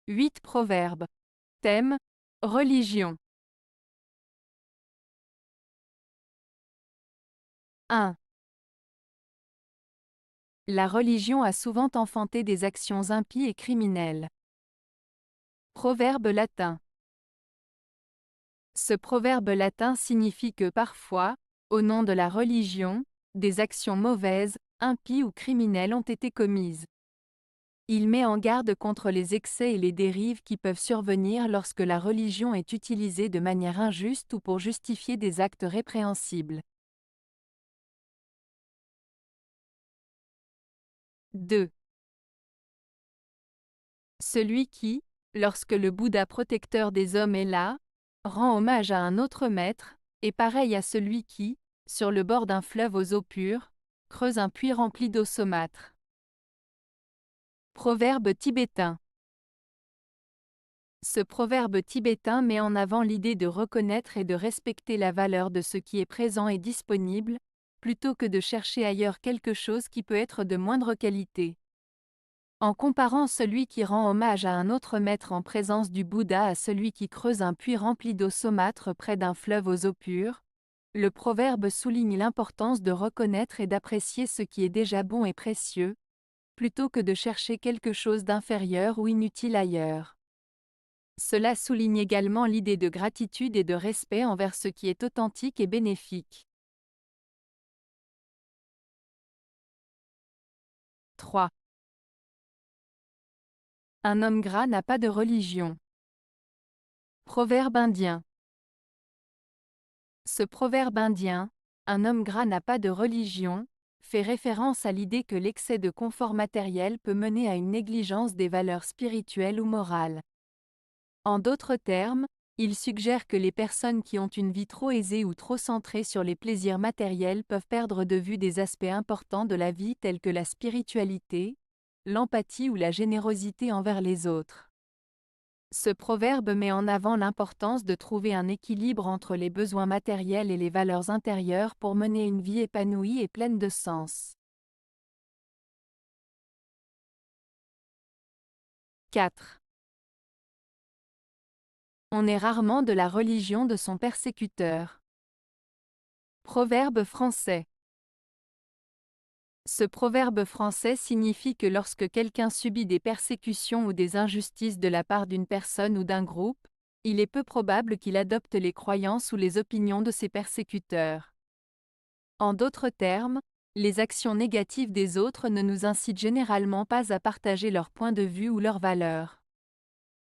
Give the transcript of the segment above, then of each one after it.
8 proverbes. Thème: religion. 1. La religion a souvent enfanté des actions impies et criminelles. Proverbe latin. Ce proverbe latin signifie que parfois, au nom de la religion, des actions mauvaises, impies ou criminelles ont été commises. Il met en garde contre les excès et les dérives qui peuvent survenir lorsque la religion est utilisée de manière injuste ou pour justifier des actes répréhensibles. 2. Celui qui, lorsque le Bouddha protecteur des hommes est là, rend hommage à un autre maître, est pareil à celui qui, sur le bord d'un fleuve aux eaux pures, creuse un puits rempli d'eau saumâtre. Proverbe tibétain. Ce proverbe tibétain met en avant l'idée de reconnaître et de respecter la valeur de ce qui est présent et disponible, plutôt que de chercher ailleurs quelque chose qui peut être de moindre qualité. En comparant celui qui rend hommage à un autre maître en présence du Bouddha à celui qui creuse un puits rempli d'eau saumâtre près d'un fleuve aux eaux pures, le proverbe souligne l'importance de reconnaître et d'apprécier ce qui est déjà bon et précieux, plutôt que de chercher quelque chose d'inférieur ou inutile ailleurs. Cela souligne également l'idée de gratitude et de respect envers ce qui est authentique et bénéfique. 3. Un homme gras n'a pas de religion. Proverbe indien. Ce proverbe indien, un homme gras n'a pas de religion, fait référence à l'idée que l'excès de confort matériel peut mener à une négligence des valeurs spirituelles ou morales. En d'autres termes, il suggère que les personnes qui ont une vie trop aisée ou trop centrée sur les plaisirs matériels peuvent perdre de vue des aspects importants de la vie tels que la spiritualité, l'empathie ou la générosité envers les autres. Ce proverbe met en avant l'importance de trouver un équilibre entre les besoins matériels et les valeurs intérieures pour mener une vie épanouie et pleine de sens. 4. On est rarement de la religion de son persécuteur. Proverbe français. Ce proverbe français signifie que lorsque quelqu'un subit des persécutions ou des injustices de la part d'une personne ou d'un groupe, il est peu probable qu'il adopte les croyances ou les opinions de ses persécuteurs. En d'autres termes, les actions négatives des autres ne nous incitent généralement pas à partager leur point de vue ou leurs valeurs.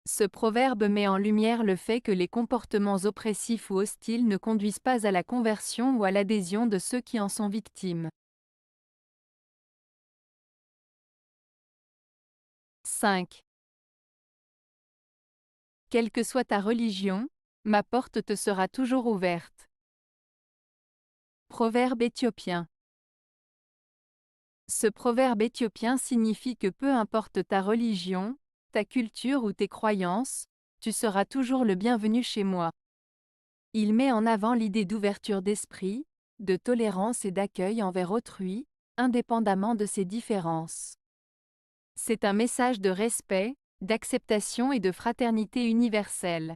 Ce proverbe met en lumière le fait que les comportements oppressifs ou hostiles ne conduisent pas à la conversion ou à l'adhésion de ceux qui en sont victimes. 5. Quelle que soit ta religion, ma porte te sera toujours ouverte. Proverbe éthiopien. Ce proverbe éthiopien signifie que peu importe ta religion, ta culture ou tes croyances, tu seras toujours le bienvenu chez moi. Il met en avant l'idée d'ouverture d'esprit, de tolérance et d'accueil envers autrui, indépendamment de ses différences. C'est un message de respect, d'acceptation et de fraternité universelle.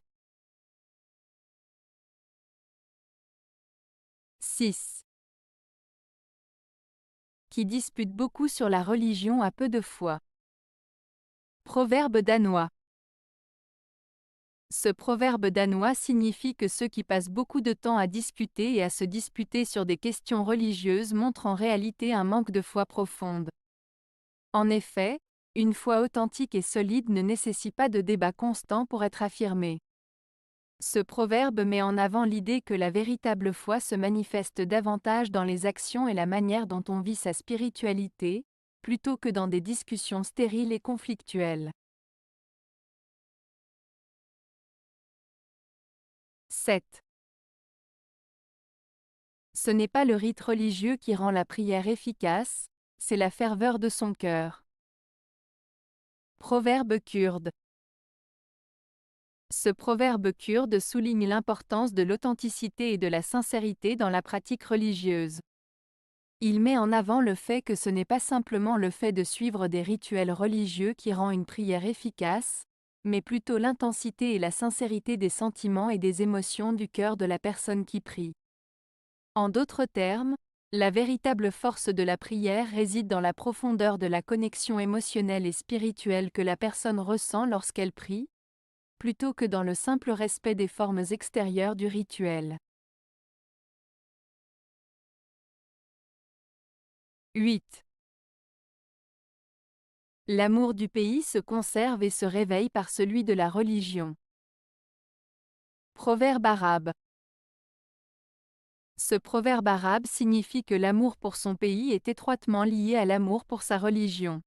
6. Qui dispute beaucoup sur la religion a peu de foi. Proverbe danois. Ce proverbe danois signifie que ceux qui passent beaucoup de temps à discuter et à se disputer sur des questions religieuses montrent en réalité un manque de foi profonde. En effet, une foi authentique et solide ne nécessite pas de débat constant pour être affirmée. Ce proverbe met en avant l'idée que la véritable foi se manifeste davantage dans les actions et la manière dont on vit sa spiritualité, plutôt que dans des discussions stériles et conflictuelles. 7. Ce n'est pas le rite religieux qui rend la prière efficace, c'est la ferveur de son cœur. Proverbe kurde. Ce proverbe kurde souligne l'importance de l'authenticité et de la sincérité dans la pratique religieuse. Il met en avant le fait que ce n'est pas simplement le fait de suivre des rituels religieux qui rend une prière efficace, mais plutôt l'intensité et la sincérité des sentiments et des émotions du cœur de la personne qui prie. En d'autres termes, la véritable force de la prière réside dans la profondeur de la connexion émotionnelle et spirituelle que la personne ressent lorsqu'elle prie, plutôt que dans le simple respect des formes extérieures du rituel. 8. L'amour du pays se conserve et se réveille par celui de la religion. Proverbe arabe. Ce proverbe arabe signifie que l'amour pour son pays est étroitement lié à l'amour pour sa religion.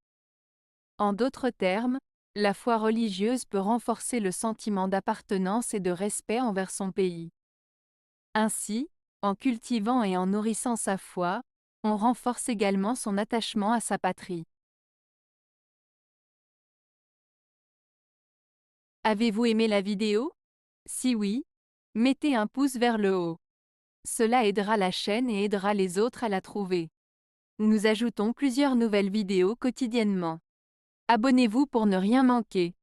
En d'autres termes, la foi religieuse peut renforcer le sentiment d'appartenance et de respect envers son pays. Ainsi, en cultivant et en nourrissant sa foi, on renforce également son attachement à sa patrie. Avez-vous aimé la vidéo? Si oui, mettez un pouce vers le haut. Cela aidera la chaîne et aidera les autres à la trouver. Nous ajoutons plusieurs nouvelles vidéos quotidiennement. Abonnez-vous pour ne rien manquer.